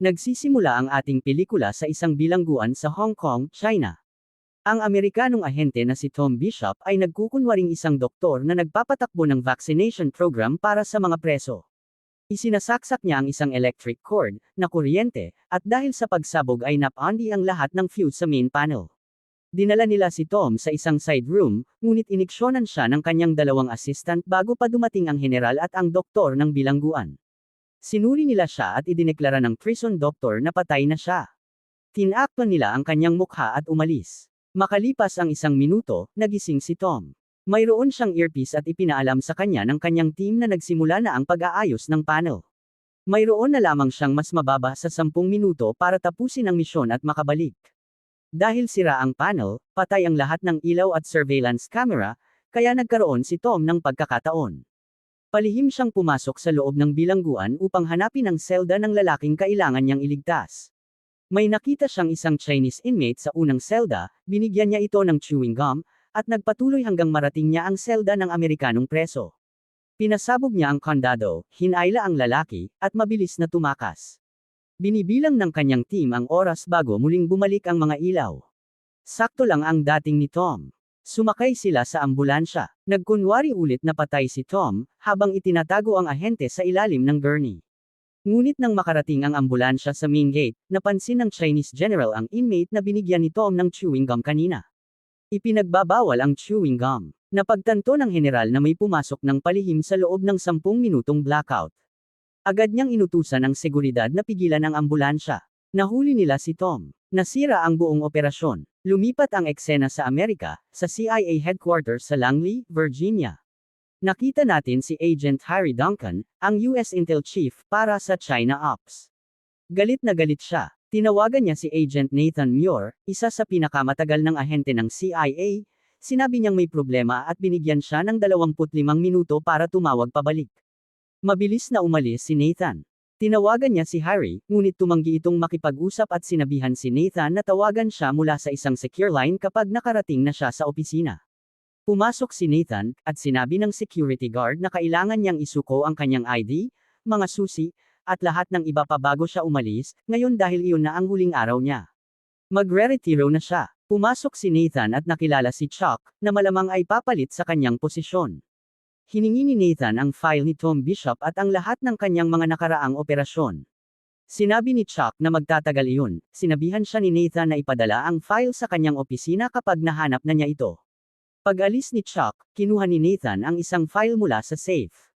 Nagsisimula ang ating pelikula sa isang bilangguan sa Hong Kong, China. Ang Amerikanong ahente na si Tom Bishop ay nagkukunwaring isang doktor na nagpapatakbo ng vaccination program para sa mga preso. Isinasaksak niya ang isang electric cord na kuryente, at dahil sa pagsabog ay napandi ang lahat ng fuse sa main panel. Dinala nila si Tom sa isang side room, ngunit iniksyonan siya ng kanyang dalawang assistant bago pa dumating ang general at ang doktor ng bilangguan. Sinuri nila siya at idineklara ng prison doctor na patay na siya. Tinakpan nila ang kanyang mukha at umalis. Makalipas ang 1 minuto, nagising si Tom. Mayroon siyang earpiece at ipinaalam sa kanya ng kanyang team na nagsimula na ang pag-aayos ng panel. Mayroon na lamang siyang mas mababa sa 10 minuto para tapusin ang misyon at makabalik. Dahil sira ang panel, patay ang lahat ng ilaw at surveillance camera, kaya nagkaroon si Tom ng pagkakataon. Palihim siyang pumasok sa loob ng bilangguan upang hanapin ang selda ng lalaking kailangan niyang iligtas. May nakita siyang isang Chinese inmate sa unang selda, binigyan niya ito ng chewing gum, at nagpatuloy hanggang marating niya ang selda ng Amerikanong preso. Pinasabog niya ang kandado, hinayla ang lalaki, at mabilis na tumakas. Binibilang ng kanyang team ang oras bago muling bumalik ang mga ilaw. Sakto lang ang dating ni Tom. Sumakay sila sa ambulansya. Nagkunwari ulit na patay si Tom, habang itinatago ang ahente sa ilalim ng gurney. Ngunit nang makarating ang ambulansya sa main gate, napansin ng Chinese general ang inmate na binigyan ni Tom ng chewing gum kanina. Ipinagbabawal ang chewing gum. Napagtanto ng general na may pumasok ng palihim sa loob ng 10 minutong blackout. Agad niyang inutusan ang seguridad na pigilan ang ambulansya. Nahuli nila si Tom. Nasira ang buong operasyon. Lumipat ang eksena sa Amerika, sa CIA headquarters sa Langley, Virginia. Nakita natin si Agent Harry Duncan, ang US Intel Chief para sa China Ops. Galit na galit siya. Tinawagan niya si Agent Nathan Muir, isa sa pinakamatagal ng ahente ng CIA, sinabi niyang may problema at binigyan siya ng 25 minuto para tumawag pabalik. Mabilis na umalis si Nathan. Tinawagan niya si Harry, ngunit tumanggi itong makipag-usap at sinabihan si Nathan na tawagan siya mula sa isang secure line kapag nakarating na siya sa opisina. Pumasok si Nathan, at sinabi ng security guard na kailangan niyang isuko ang kanyang ID, mga susi, at lahat ng iba pa bago siya umalis, ngayon dahil iyon na ang huling araw niya. Magre-retiro na siya. Pumasok si Nathan at nakilala si Chuck, na malamang ay papalit sa kanyang posisyon. Hiningi ni Nathan ang file ni Tom Bishop at ang lahat ng kanyang mga nakaraang operasyon. Sinabi ni Chuck na magtatagal iyon, sinabihan siya ni Nathan na ipadala ang file sa kanyang opisina kapag nahanap na niya ito. Pag-alis ni Chuck, kinuha ni Nathan ang isang file mula sa safe.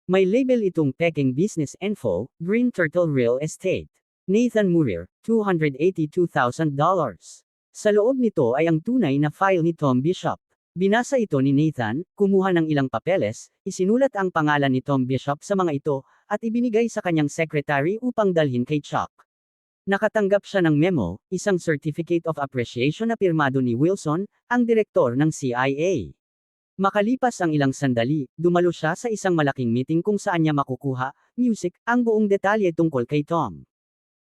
May label itong Peking Business Info, Green Turtle Real Estate. Nathan Muir, $282,000. Sa loob nito ay ang tunay na file ni Tom Bishop. Binasa ito ni Nathan, kumuha ng ilang papeles, isinulat ang pangalan ni Tom Bishop sa mga ito, at ibinigay sa kanyang secretary upang dalhin kay Chuck. Nakatanggap siya ng memo, isang Certificate of Appreciation na pirmado ni Wilson, ang direktor ng CIA. Makalipas ang ilang sandali, dumalo siya sa isang malaking meeting kung saan niya makukuha, music, ang buong detalye tungkol kay Tom.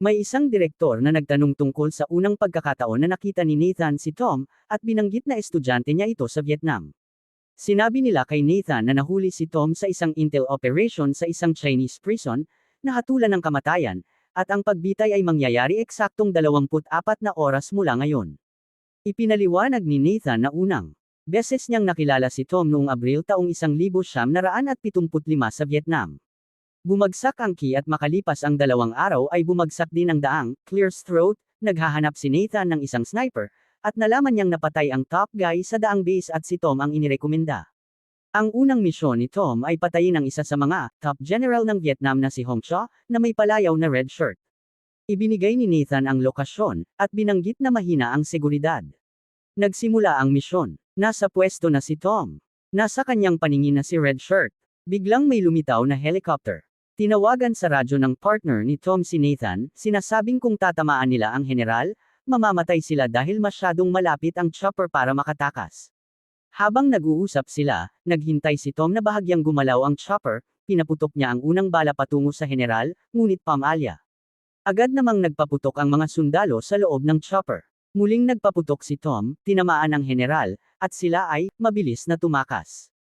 May isang direktor na nagtanong tungkol sa unang pagkakataon na nakita ni Nathan si Tom, at binanggit na estudyante niya ito sa Vietnam. Sinabi nila kay Nathan na nahuli si Tom sa isang intel operation sa isang Chinese prison, na hatulan ng kamatayan, at ang pagbitay ay mangyayari eksaktong 24 na oras mula ngayon. Ipinaliwanag ni Nathan na unang beses niyang nakilala si Tom noong Abril taong 1975 sa Vietnam. Bumagsak ang key at makalipas ang 2 araw ay bumagsak din ang daang, Clear's throat, naghahanap si Nathan ng isang sniper, at nalaman niyang napatay ang top guy sa daang base at si Tom ang inirekomenda. Ang unang misyon ni Tom ay patayin ang isa sa mga top general ng Vietnam na si Hong Cho, na may palayaw na red shirt. Ibinigay ni Nathan ang lokasyon, at binanggit na mahina ang seguridad. Nagsimula ang misyon. Nasa pwesto na si Tom. Nasa kanyang paningin na si red shirt. Biglang may lumitaw na helicopter. Tinawagan sa radyo ng partner ni Tom si Nathan, sinasabing kung tatamaan nila ang general, mamamatay sila dahil masyadong malapit ang chopper para makatakas. Habang nag-uusap sila, naghintay si Tom na bahagyang gumalaw ang chopper, pinaputok niya ang unang bala patungo sa general, ngunit pamalya. Agad namang nagpaputok ang mga sundalo sa loob ng chopper. Muling nagpaputok si Tom, tinamaan ang general, at sila ay mabilis na tumakas.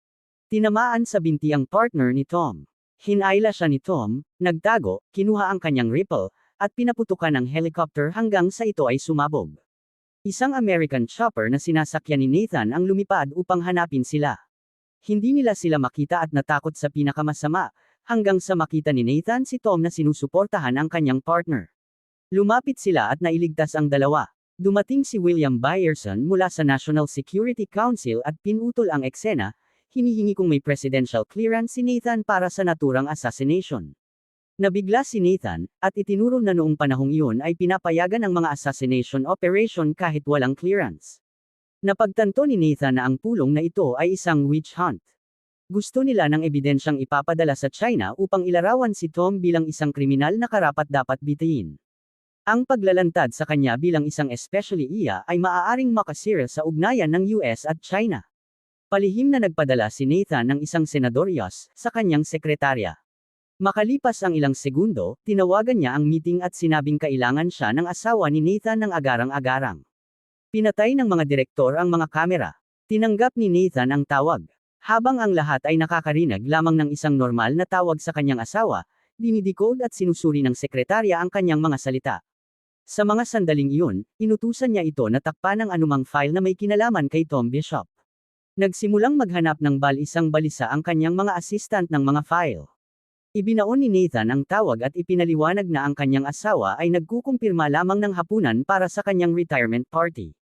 Tinamaan sa binti ang partner ni Tom. Hinayla siya ni Tom, nagtago, kinuha ang kanyang rifle, at pinaputukan ng helicopter hanggang sa ito ay sumabog. Isang American chopper na sinasakyan ni Nathan ang lumipad upang hanapin sila. Hindi nila sila makita at natakot sa pinakamasama, hanggang sa makita ni Nathan si Tom na sinusuportahan ang kanyang partner. Lumapit sila at nailigtas ang dalawa. Dumating si William Byerson mula sa National Security Council at pinutol ang eksena, hinihingi kung may presidential clearance si Nathan para sa naturang assassination. Nabigla si Nathan, at itinuro na noong panahong iyon ay pinapayagan ang mga assassination operation kahit walang clearance. Napagtanto ni Nathan na ang pulong na ito ay isang witch hunt. Gusto nila ng ebidensyang ipapadala sa China upang ilarawan si Tom bilang isang kriminal na karapat-dapat bitayin. Ang paglalantad sa kanya bilang isang especially iya ay maaaring makasira sa ugnayan ng US at China. Palihim na nagpadala si Nathan ng isang senadoryas sa kanyang sekretarya. Makalipas ang ilang segundo, tinawagan niya ang meeting at sinabing kailangan siya ng asawa ni Nathan ng agarang-agarang. Pinatay ng mga direktor ang mga kamera. Tinanggap ni Nathan ang tawag. Habang ang lahat ay nakakarinig lamang ng isang normal na tawag sa kanyang asawa, dinidecode at sinusuri ng sekretarya ang kanyang mga salita. Sa mga sandaling iyon, inutusan niya ito na takpan ang anumang file na may kinalaman kay Tom Bishop. Nagsimulang maghanap ng isang balisa ang kanyang mga assistant ng mga file. Ibinaon ni Nathan ang tawag at ipinaliwanag na ang kanyang asawa ay nagkukumpirma lamang ng hapunan para sa kanyang retirement party.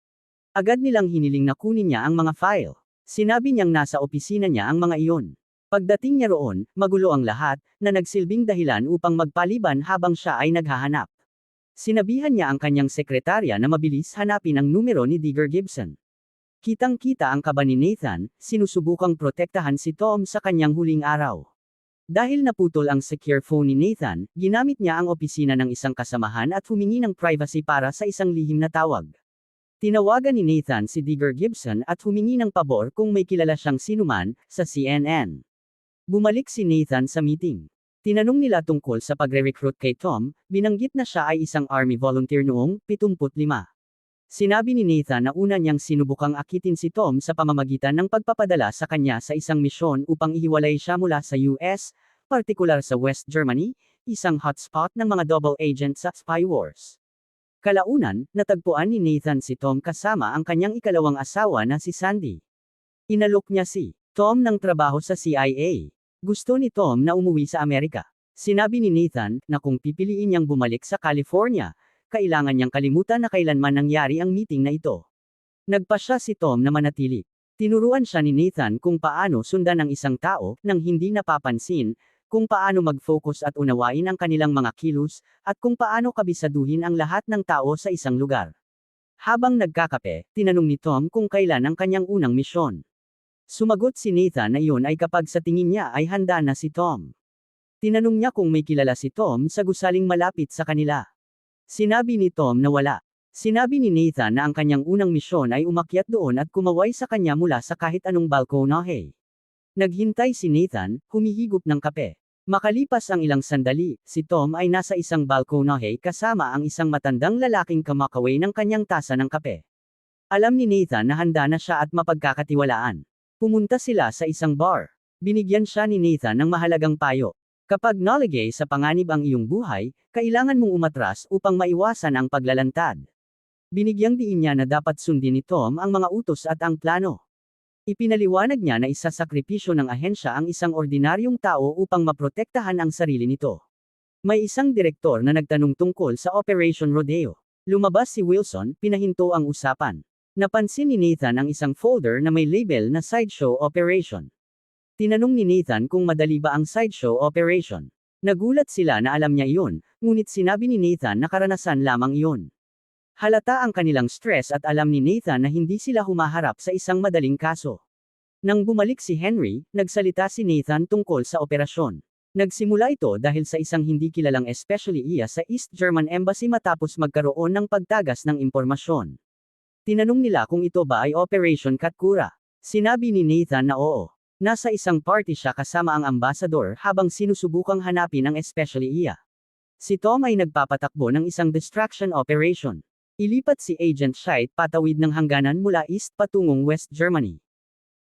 Agad nilang hiniling na kunin niya ang mga file. Sinabi niyang nasa opisina niya ang mga iyon. Pagdating niya roon, magulo ang lahat, na nagsilbing dahilan upang magpaliban habang siya ay naghahanap. Sinabihan niya ang kanyang sekretarya na mabilis hanapin ang numero ni Digger Gibson. Kitang-kita ang kaba ni Nathan, sinusubukang protektahan si Tom sa kanyang huling araw. Dahil naputol ang secure phone ni Nathan, ginamit niya ang opisina ng isang kasamahan at humingi ng privacy para sa isang lihim na tawag. Tinawagan ni Nathan si Digger Gibson at humingi ng pabor kung may kilala siyang sinuman, sa CNN. Bumalik si Nathan sa meeting. Tinanong nila tungkol sa pagre-recruit kay Tom, binanggit na siya ay isang Army volunteer noong 75. Sinabi ni Nathan na una niyang sinubukang akitin si Tom sa pamamagitan ng pagpapadala sa kanya sa isang misyon upang ihiwalay siya mula sa US, partikular sa West Germany, isang hotspot ng mga double agent sa spy wars. Kalaunan, natagpuan ni Nathan si Tom kasama ang kanyang ikalawang asawa na si Sandy. Inalok niya si Tom ng trabaho sa CIA. Gusto ni Tom na umuwi sa Amerika. Sinabi ni Nathan na kung pipiliin niyang bumalik sa California, kailangan niyang kalimutan na kailanman nangyari ang meeting na ito. Nagpasya si Tom na manatili. Tinuruan siya ni Nathan kung paano sundan ang isang tao nang hindi napapansin, kung paano mag-focus at unawain ang kanilang mga kilos, at kung paano kabisaduhin ang lahat ng tao sa isang lugar. Habang nagkakape, tinanong ni Tom kung kailan ang kanyang unang misyon. Sumagot si Nathan na iyon ay kapag sa tingin niya ay handa na si Tom. Tinanong niya kung may kilala si Tom sa gusaling malapit sa kanila. Sinabi ni Tom na wala. Sinabi ni Nathan na ang kanyang unang misyon ay umakyat doon at kumaway sa kanya mula sa kahit anong balkonahe. Naghintay si Nathan, humihigop ng kape. Makalipas ang ilang sandali, si Tom ay nasa isang balkonahe kasama ang isang matandang lalaking kamakaway ng kanyang tasa ng kape. Alam ni Nathan na handa na siya at mapagkakatiwalaan. Pumunta sila sa isang bar. Binigyan siya ni Nathan ng mahalagang payo. Kapag naligay sa panganib ang iyong buhay, kailangan mong umatras upang maiwasan ang paglalantad. Binigyang diin niya na dapat sundin ni Tom ang mga utos at ang plano. Ipinaliwanag niya na isasakripisyo ng ahensya ang isang ordinaryong tao upang maprotektahan ang sarili nito. May isang direktor na nagtanong tungkol sa Operation Rodeo. Lumabas si Wilson, pinahinto ang usapan. Napansin ni Nathan ang isang folder na may label na Sideshow Operation. Tinanong ni Nathan kung madali ba ang sideshow operation. Nagulat sila na alam niya iyon, ngunit sinabi ni Nathan na karanasan lamang iyon. Halata ang kanilang stress at alam ni Nathan na hindi sila humaharap sa isang madaling kaso. Nang bumalik si Henry, nagsalita si Nathan tungkol sa operasyon. Nagsimula ito dahil sa isang hindi kilalang especially iya sa East German Embassy matapos magkaroon ng pagtagas ng impormasyon. Tinanong nila kung ito ba ay Operation Katkura. Sinabi ni Nathan na oo. Nasa isang party siya kasama ang ambasador habang sinusubukang hanapin ang especially iya. Si Tom ay nagpapatakbo ng isang distraction operation. Ilipat si Agent Scheidt patawid ng hangganan mula East patungong West Germany.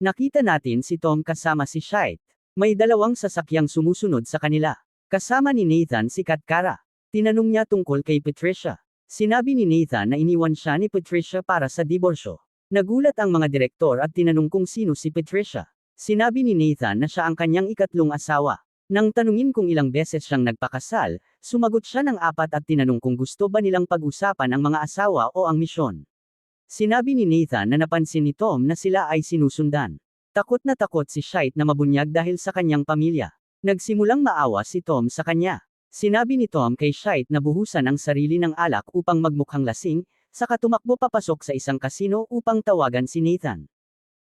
Nakita natin si Tom kasama si Scheidt. May dalawang sasakyang sumusunod sa kanila. Kasama ni Nathan si Katkara. Tinanong niya tungkol kay Patricia. Sinabi ni Nathan na iniwan siya ni Patricia para sa diborsyo. Nagulat ang mga direktor at tinanong kung sino si Patricia. Sinabi ni Nathan na siya ang kanyang ikatlong asawa. Nang tanungin kung ilang beses siyang nagpakasal, sumagot siya ng 4 at tinanong kung gusto ba nilang pag-usapan ang mga asawa o ang misyon. Sinabi ni Nathan na napansin ni Tom na sila ay sinusundan. Takot na takot si Shite na mabunyag dahil sa kanyang pamilya. Nagsimulang maawa si Tom sa kanya. Sinabi ni Tom kay Shite na buhusan ang sarili ng alak upang magmukhang lasing, saka tumakbo papasok sa isang kasino upang tawagan si Nathan.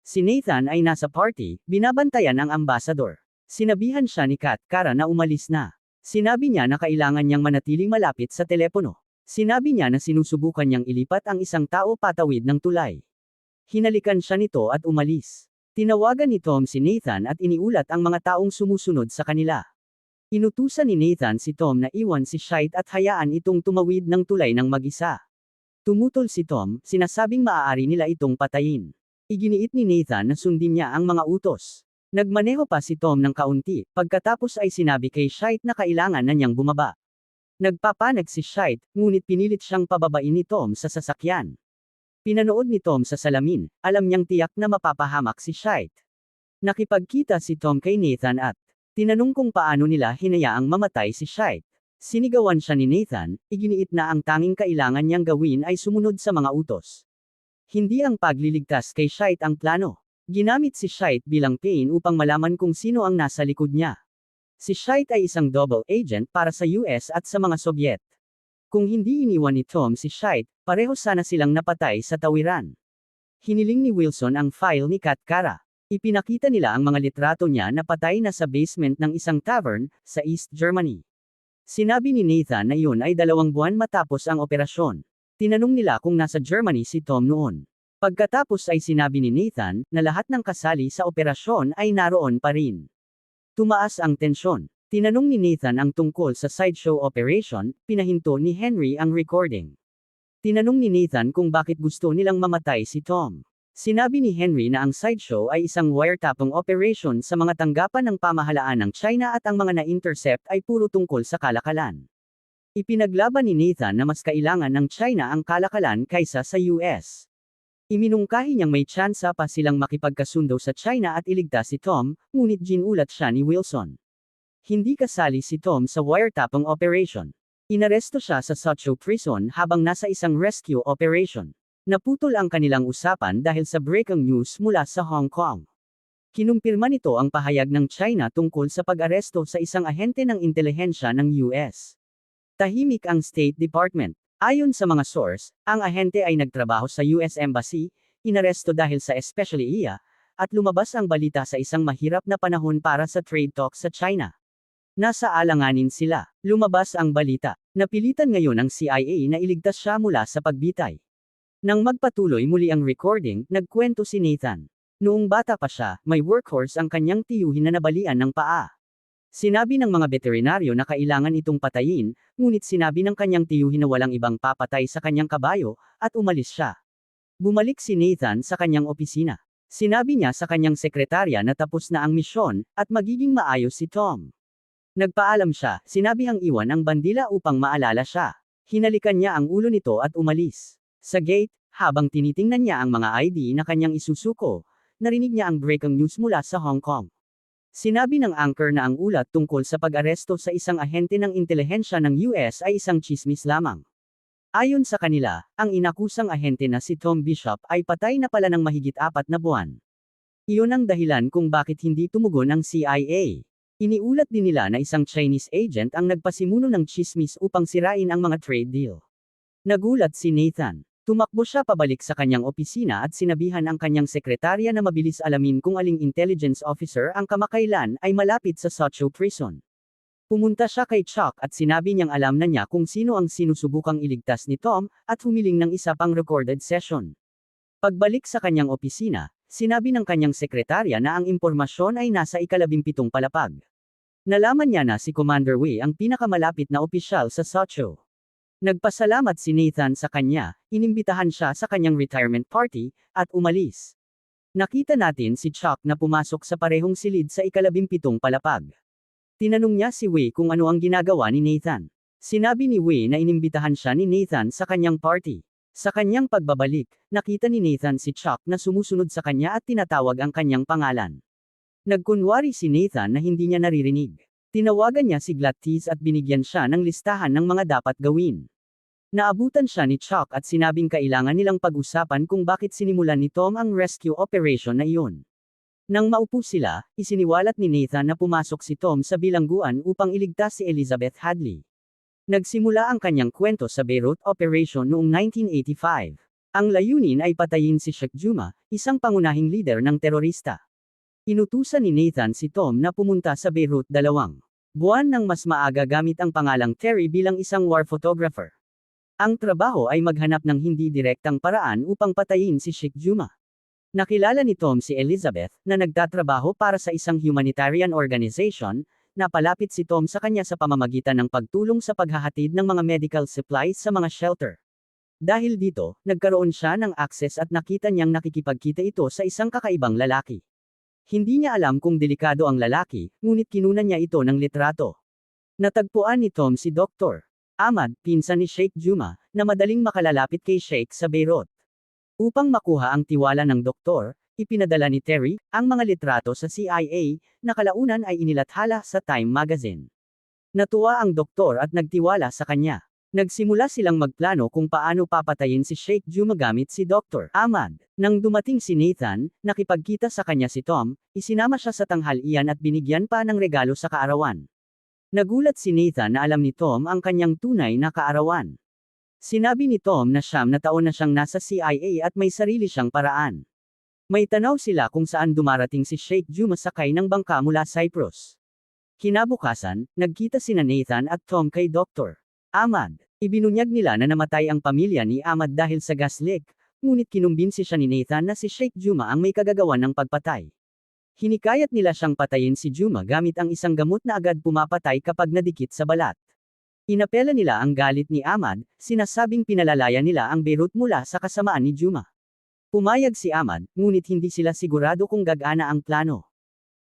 Si Nathan ay nasa party, binabantayan ang ambasador. Sinabihan siya ni Kat Cara na umalis na. Sinabi niya na kailangan niyang manatiling malapit sa telepono. Sinabi niya na sinusubukan niyang ilipat ang isang tao patawid ng tulay. Hinalikan siya nito at umalis. Tinawagan ni Tom si Nathan at iniulat ang mga taong sumusunod sa kanila. Inutusan ni Nathan si Tom na iwan si Shite at hayaan itong tumawid ng tulay ng mag-isa. Tumutol si Tom, sinasabing maaari nila itong patayin. Iginiit ni Nathan na sundin niya ang mga utos. Nagmaneho pa si Tom ng kaunti, pagkatapos ay sinabi kay Shite na kailangan na niyang bumaba. Nagpapanag si Shite, ngunit pinilit siyang pababain ni Tom sa sasakyan. Pinanood ni Tom sa salamin, alam niyang tiyak na mapapahamak si Shite. Nakipagkita si Tom kay Nathan at tinanong kung paano nila hinayaang mamatay si Shite. Sinigawan siya ni Nathan, iginiit na ang tanging kailangan niyang gawin ay sumunod sa mga utos. Hindi ang pagliligtas kay Shite ang plano. Ginamit si Shite bilang pain upang malaman kung sino ang nasa likod niya. Si Shite ay isang double agent para sa US at sa mga Soviet. Kung hindi iniwan ni Tom si Shite, pareho sana silang napatay sa tawiran. Hiniling ni Wilson ang file ni Kat Cara. Ipinakita nila ang mga litrato niya na patay na sa basement ng isang tavern, sa East Germany. Sinabi ni Nathan na iyon ay 2 buwan matapos ang operasyon. Tinanong nila kung nasa Germany si Tom noon. Pagkatapos ay sinabi ni Nathan, na lahat ng kasali sa operasyon ay naroon pa rin. Tumaas ang tensyon. Tinanong ni Nathan ang tungkol sa sideshow operation, pinahinto ni Henry ang recording. Tinanong ni Nathan kung bakit gusto nilang mamatay si Tom. Sinabi ni Henry na ang sideshow ay isang wiretapping operation sa mga tanggapan ng pamahalaan ng China at ang mga na-intercept ay puro tungkol sa kalakalan. Ipinaglaban ni Nathan na mas kailangan ng China ang kalakalan kaysa sa US. Iminungkahi niyang may tsansa pa silang makipagkasundo sa China at iligtas si Tom, ngunit ginulat siya ni Wilson. Hindi kasali si Tom sa wiretapping operation. Inaresto siya sa Suzhou Prison habang nasa isang rescue operation. Naputol ang kanilang usapan dahil sa breaking news mula sa Hong Kong. Kinumpirma nito ang pahayag ng China tungkol sa pag-aresto sa isang ahente ng intelihensya ng US. Tahimik ang State Department. Ayon sa mga source, ang ahente ay nagtrabaho sa US Embassy, inaresto dahil sa especially iya, at lumabas ang balita sa isang mahirap na panahon para sa trade talks sa China. Nasa alanganin sila. Lumabas ang balita. Napilitan ngayon ang CIA na iligtas siya mula sa pagbitay. Nang magpatuloy muli ang recording, nagkwento si Nathan. Noong bata pa siya, may workhorse ang kanyang tiyuhin na nabalian ng paa. Sinabi ng mga veterinaryo na kailangan itong patayin, ngunit sinabi ng kanyang tiyuhin na walang ibang papatay sa kanyang kabayo, at umalis siya. Bumalik si Nathan sa kanyang opisina. Sinabi niya sa kanyang sekretarya na tapos na ang misyon, at magiging maayos si Tom. Nagpaalam siya, sinabihang iwan ang bandila upang maalala siya. Hinalikan niya ang ulo nito at umalis. Sa gate, habang tinitingnan niya ang mga ID na kanyang isusuko, narinig niya ang breaking news mula sa Hong Kong. Sinabi ng anchor na ang ulat tungkol sa pag-aresto sa isang ahente ng intelihensya ng US ay isang tsismis lamang. Ayon sa kanila, ang inakusang ahente na si Tom Bishop ay patay na pala ng mahigit 4 na buwan. Iyon ang dahilan kung bakit hindi tumugon ang CIA. Iniulat din nila na isang Chinese agent ang nagpasimuno ng tsismis upang sirain ang mga trade deal. Nagulat si Nathan. Tumakbo siya pabalik sa kanyang opisina at sinabihan ang kanyang sekretarya na mabilis alamin kung aling intelligence officer ang kamakailan ay malapit sa Suzhou Prison. Pumunta siya kay Chuck at sinabi niyang alam na niya kung sino ang sinusubukang iligtas ni Tom, at humiling ng isa pang recorded session. Pagbalik sa kanyang opisina, sinabi ng kanyang sekretarya na ang impormasyon ay nasa 17 palapag. Nalaman niya na si Commander Wei ang pinakamalapit na opisyal sa Suzhou. Nagpasalamat si Nathan sa kanya, inimbitahan siya sa kanyang retirement party, at umalis. Nakita natin si Chuck na pumasok sa parehong silid sa 17 palapag. Tinanong niya si Wei kung ano ang ginagawa ni Nathan. Sinabi ni Wei na inimbitahan siya ni Nathan sa kanyang party. Sa kanyang pagbabalik, nakita ni Nathan si Chuck na sumusunod sa kanya at tinatawag ang kanyang pangalan. Nagkunwari si Nathan na hindi niya naririnig. Tinawagan niya si Gladys at binigyan siya ng listahan ng mga dapat gawin. Naabutan siya ni Chuck at sinabing kailangan nilang pag-usapan kung bakit sinimulan ni Tom ang rescue operation na iyon. Nang maupo sila, isiniwalat ni Nathan na pumasok si Tom sa bilangguan upang iligtas si Elizabeth Hadley. Nagsimula ang kanyang kwento sa Beirut Operation noong 1985. Ang layunin ay patayin si Sheikh Juma, isang pangunahing lider ng terorista. Inutusan ni Nathan si Tom na pumunta sa Beirut 2 buwan nang mas maaga gamit ang pangalang Terry bilang isang war photographer. Ang trabaho ay maghanap ng hindi direktang paraan upang patayin si Sheikh Juma. Nakilala ni Tom si Elizabeth, na nagtatrabaho para sa isang humanitarian organization. Napalapit si Tom sa kanya sa pamamagitan ng pagtulong sa paghahatid ng mga medical supplies sa mga shelter. Dahil dito, nagkaroon siya ng access at nakita niyang nakikipagkita ito sa isang kakaibang lalaki. Hindi niya alam kung delikado ang lalaki, ngunit kinunan niya ito ng litrato. Natagpuan ni Tom si Dr. Ahmad, pinsan ni Sheikh Juma, na madaling makalalapit kay Sheikh sa Beirut. Upang makuha ang tiwala ng doktor, ipinadala ni Terry ang mga litrato sa CIA, na kalaunan ay inilathala sa Time magazine. Natuwa ang doktor at nagtiwala sa kanya. Nagsimula silang magplano kung paano papatayin si Sheikh Juma gamit si Dr. Ahmad. Nang dumating si Nathan, nakipagkita sa kanya si Tom, isinama siya sa tanghalian at binigyan pa ng regalo sa kaarawan. Nagulat si Nathan na alam ni Tom ang kanyang tunay na kaarawan. Sinabi ni Tom na 9 na taon na siyang nasa CIA at may sarili siyang paraan. May tanaw sila kung saan dumarating si Sheikh Juma sakay ng bangka mula Cyprus. Kinabukasan, nagkita sina Nathan at Tom kay Dr. Ahmad. Ibinunyag nila na namatay ang pamilya ni Ahmad dahil sa gas leak, ngunit kinumbinsi siya ni Nathan na si Sheikh Juma ang may kagagawan ng pagpatay. Hinikayat nila siyang patayin si Juma gamit ang isang gamot na agad pumapatay kapag nadikit sa balat. Inapela nila ang galit ni Ahmad, sinasabing pinalalaya nila ang Beirut mula sa kasamaan ni Juma. Pumayag si Ahmad, ngunit hindi sila sigurado kung gagana ang plano.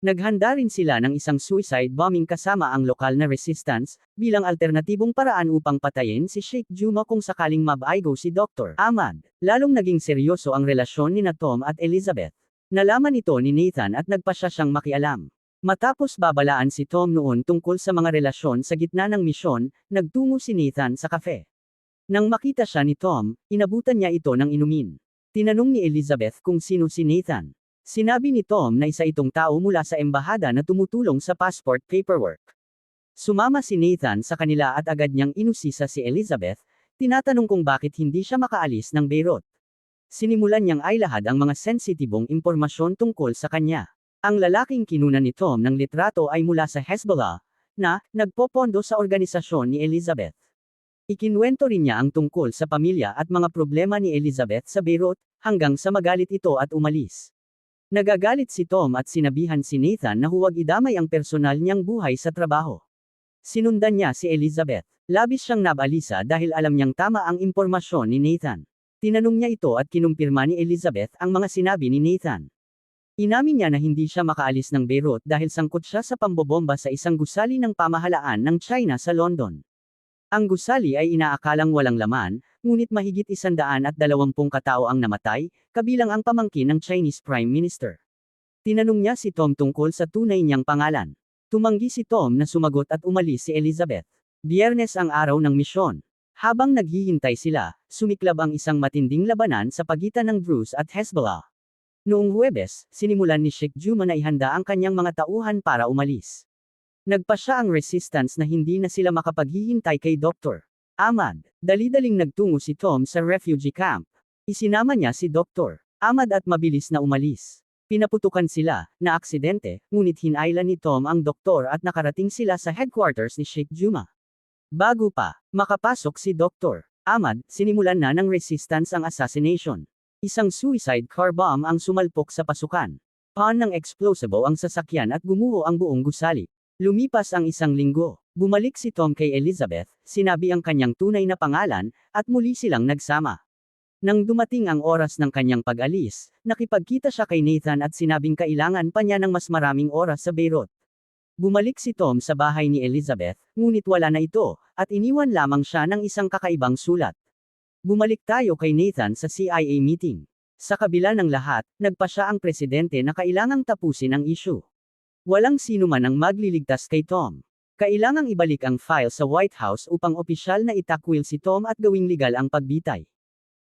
Naghanda rin sila ng isang suicide bombing kasama ang lokal na resistance, bilang alternatibong paraan upang patayin si Sheikh Juma kung sakaling mabaigo si Dr. Ahmad. Lalong naging seryoso ang relasyon ni Tom at Elizabeth. Nalaman ito ni Nathan at nagpasya siyang makialam. Matapos babalaan si Tom noon tungkol sa mga relasyon sa gitna ng misyon, nagtungo si Nathan sa kafe. Nang makita siya ni Tom, inabutan niya ito ng inumin. Tinanong ni Elizabeth kung sino si Nathan. Sinabi ni Tom na isa itong tao mula sa embahada na tumutulong sa passport paperwork. Sumama si Nathan sa kanila at agad niyang inusisa si Elizabeth, tinatanong kung bakit hindi siya makaalis ng Beirut. Sinimulan niyang ailahad ang mga sensitibong impormasyon tungkol sa kanya. Ang lalaking kinunan ni Tom ng litrato ay mula sa Hezbollah, na nagpopondo sa organisasyon ni Elizabeth. Ikinwento rin niya ang tungkol sa pamilya at mga problema ni Elizabeth sa Beirut, hanggang sa magalit ito at umalis. Nagagalit si Tom at sinabihan si Nathan na huwag idamay ang personal niyang buhay sa trabaho. Sinundan niya si Elizabeth. Labis siyang nabalisa dahil alam niyang tama ang impormasyon ni Nathan. Tinanong niya ito at kinumpirma ni Elizabeth ang mga sinabi ni Nathan. Inamin niya na hindi siya makaalis ng Beirut dahil sangkot siya sa pambobomba sa isang gusali ng pamahalaan ng China sa London. Ang gusali ay inaakalang walang laman, ngunit mahigit 120 katao ang namatay, kabilang ang pamangkin ng Chinese Prime Minister. Tinanong niya si Tom tungkol sa tunay niyang pangalan. Tumanggi si Tom na sumagot at umalis si Elizabeth. Biyernes ang araw ng misyon. Habang naghihintay sila, sumiklab ang isang matinding labanan sa pagitan ng Druze at Hezbollah. Noong Huwebes, sinimulan ni Sheikh Juma na ihanda ang kanyang mga tauhan para umalis. Nagpasya ang resistance na hindi na sila makapaghihintay kay Dr. Ahmad. Dali-daling nagtungo si Tom sa refugee camp. Isinama niya si Dr. Ahmad at mabilis na umalis. Pinaputukan sila, na aksidente, ngunit hinailan ni Tom ang doktor at nakarating sila sa headquarters ni Sheikh Juma. Bago pa makapasok si Dr. Ahmad, sinimulan na ng resistance ang assassination. Isang suicide car bomb ang sumalpok sa pasukan. Pan ng explosibo ang sasakyan at gumuho ang buong gusali. Lumipas ang 1 linggo. Bumalik si Tom kay Elizabeth, sinabi ang kanyang tunay na pangalan, at muli silang nagsama. Nang dumating ang oras ng kanyang pag-alis, nakipagkita siya kay Nathan at sinabing kailangan pa niya ng mas maraming oras sa Beirut. Bumalik si Tom sa bahay ni Elizabeth, ngunit wala na ito, at iniwan lamang siya ng isang kakaibang sulat. Bumalik tayo kay Nathan sa CIA meeting. Sa kabila ng lahat, nagpa siya ang presidente na kailangang tapusin ang issue. Walang sino man ang magliligtas kay Tom. Kailangang ibalik ang file sa White House upang opisyal na itakwil si Tom at gawing legal ang pagbitay.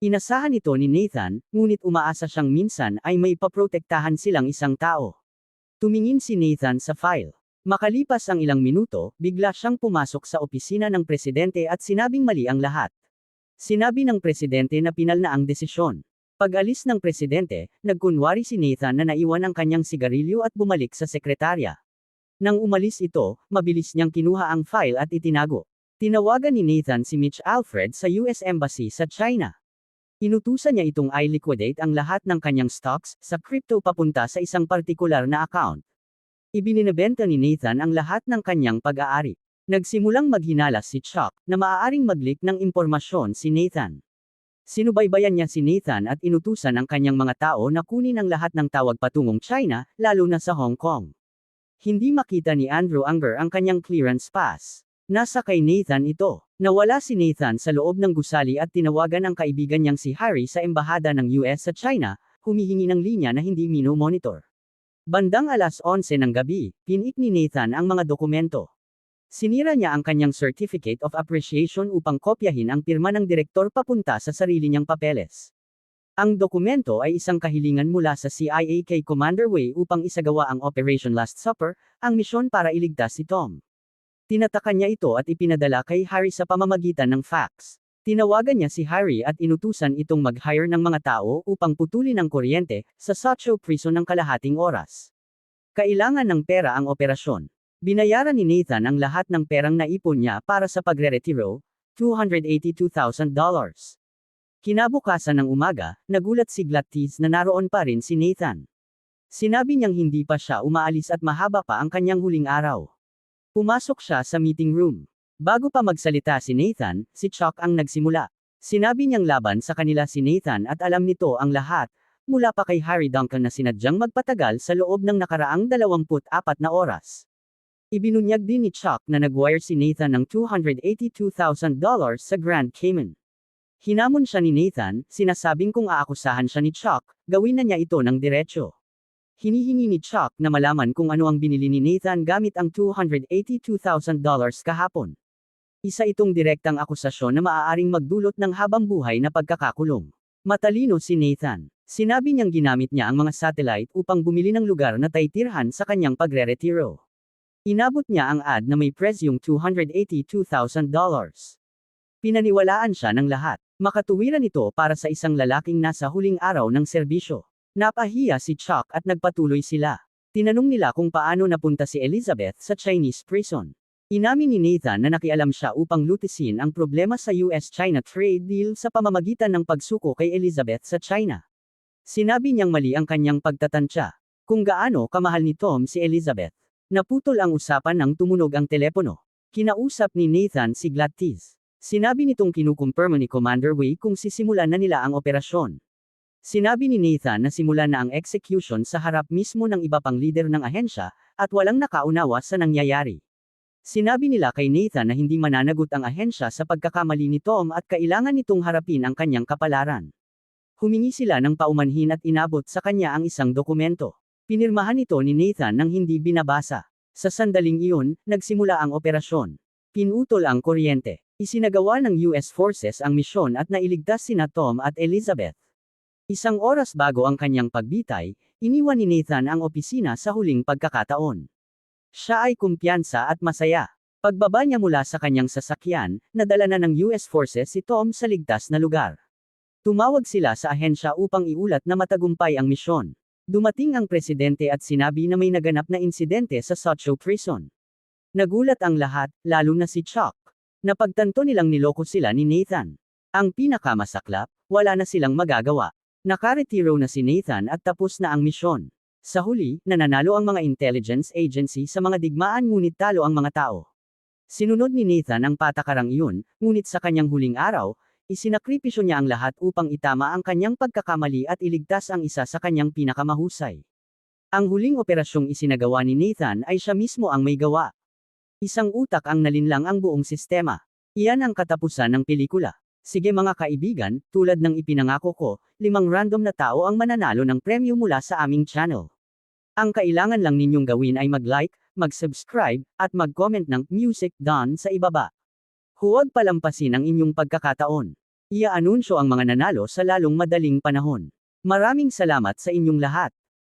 Inasahan ito ni Nathan, ngunit umaasa siyang minsan ay may paprotektahan silang isang tao. Tumingin si Nathan sa file. Makalipas ang ilang minuto, bigla siyang pumasok sa opisina ng presidente at sinabing mali ang lahat. Sinabi ng presidente na pinal na ang desisyon. Pag-alis ng presidente, nagkunwari si Nathan na naiwan ang kanyang sigarilyo at bumalik sa sekretarya. Nang umalis ito, mabilis niyang kinuha ang file at itinago. Tinawagan ni Nathan si Mitch Alfred sa US Embassy sa China. Inutusan niya itong i-liquidate ang lahat ng kanyang stocks sa crypto papunta sa isang partikular na account. Ibininebenta ni Nathan ang lahat ng kanyang pag-aari. Nagsimulang maghinalas si Chuck na maaaring mag-leak ng impormasyon si Nathan. Sinubaybayan niya si Nathan at inutusan ang kanyang mga tao na kunin ang lahat ng tawag patungong China, lalo na sa Hong Kong. Hindi makita ni Andrew Unger ang kanyang clearance pass. Nasa kay Nathan ito. Nawala si Nathan sa loob ng gusali at tinawagan ang kaibigan niyang si Harry sa embahada ng US sa China, humihingi ng linya na hindi mino-monitor. Bandang 11:00 ng gabi, pinik ni Nathan ang mga dokumento. Sinira niya ang kanyang Certificate of Appreciation upang kopyahin ang pirma ng direktor papunta sa sarili niyang papeles. Ang dokumento ay isang kahilingan mula sa CIA kay Commander Wei upang isagawa ang Operation Last Supper, ang misyon para iligtas si Tom. Tinataka niya ito at ipinadala kay Harry sa pamamagitan ng fax. Tinawagan niya si Harry at inutusan itong mag-hire ng mga tao upang putulin ang kuryente sa Suzhou Prison ng kalahating oras. Kailangan ng pera ang operasyon. Binayaran ni Nathan ang lahat ng perang naipon niya para sa pagre-retiro, $282,000. Kinabukasan ng umaga, nagulat si Gladys na naroon pa rin si Nathan. Sinabi niyang hindi pa siya umaalis at mahaba pa ang kanyang huling araw. Pumasok siya sa meeting room. Bago pa magsalita si Nathan, si Chuck ang nagsimula. Sinabi niyang laban sa kanila si Nathan at alam nito ang lahat, mula pa kay Harry Duncan na sinadyang magpatagal sa loob ng nakaraang 24 na oras. Ibinunyag din ni Chuck na nag-wire si Nathan ng $282,000 sa Grand Cayman. Hinamon siya ni Nathan, sinasabing kung aakusahan siya ni Chuck, gawin na niya ito ng diretsyo. Hinihingi ni Chuck na malaman kung ano ang binili ni Nathan gamit ang $282,000 kahapon. Isa itong direktang akusasyon na maaaring magdulot ng habang buhay na pagkakakulong. Matalino si Nathan. Sinabi niyang ginamit niya ang mga satellite upang bumili ng lugar na taitirhan sa kanyang pagre-retiro. Inabot niya ang ad na may presyong $282,000. Pinaniwalaan siya ng lahat. Makatuwiran ito para sa isang lalaking nasa huling araw ng serbisyo. Napahiya si Chuck at nagpatuloy sila. Tinanong nila kung paano napunta si Elizabeth sa Chinese prison. Inamin ni Nathan na nakialam siya upang lutisin ang problema sa US-China trade deal sa pamamagitan ng pagsuko kay Elizabeth sa China. Sinabi niyang mali ang kanyang pagtatantya. Kung gaano kamahal ni Tom si Elizabeth. Naputol ang usapan nang tumunog ang telepono. Kinausap ni Nathan si Gladys. Sinabi nitong kinukumpirma ni Commander Wei kung sisimulan na nila ang operasyon. Sinabi ni Nathan na simulan na ang execution sa harap mismo ng iba pang lider ng ahensya, at walang nakaunawa sa nangyayari. Sinabi nila kay Nathan na hindi mananagot ang ahensya sa pagkakamali ni Tom at kailangan nitong harapin ang kanyang kapalaran. Humingi sila ng paumanhin at inabot sa kanya ang isang dokumento. Pinirmahan ito ni Nathan nang hindi binabasa. Sa sandaling iyon, nagsimula ang operasyon. Pinutol ang kuryente. Isinagawa ng US Forces ang misyon at nailigtas sina Tom at Elizabeth. Isang oras bago ang kanyang pagbitay, iniwan ni Nathan ang opisina sa huling pagkakataon. Siya ay kumpiyansa at masaya. Pagbaba niya mula sa kanyang sasakyan, nadala na ng US Forces si Tom sa ligtas na lugar. Tumawag sila sa ahensya upang iulat na matagumpay ang misyon. Dumating ang presidente at sinabi na may naganap na insidente sa Suzhou Prison. Nagulat ang lahat, lalo na si Chuck. Napagtanto nilang niloko sila ni Nathan. Ang pinakamasaklap, wala na silang magagawa. Nakaretiro na si Nathan at tapos na ang misyon. Sa huli, nananalo ang mga intelligence agency sa mga digmaan ngunit talo ang mga tao. Sinunod ni Nathan ang patakarang iyon, ngunit sa kanyang huling araw, isinakripisyo niya ang lahat upang itama ang kanyang pagkakamali at iligtas ang isa sa kanyang pinakamahusay. Ang huling operasyong isinagawa ni Nathan ay siya mismo ang may gawa. Isang utak ang nalinlang ang buong sistema. Iyan ang katapusan ng pelikula. Sige mga kaibigan, tulad ng ipinangako ko, 5 random na tao ang mananalo ng premyo mula sa aming channel. Ang kailangan lang ninyong gawin ay mag-like, mag-subscribe, at mag-comment ng music down sa ibaba. Huwag palampasin ang inyong pagkakataon. Ia-anunsyo ang mga nanalo sa lalong madaling panahon. Maraming salamat sa inyong lahat.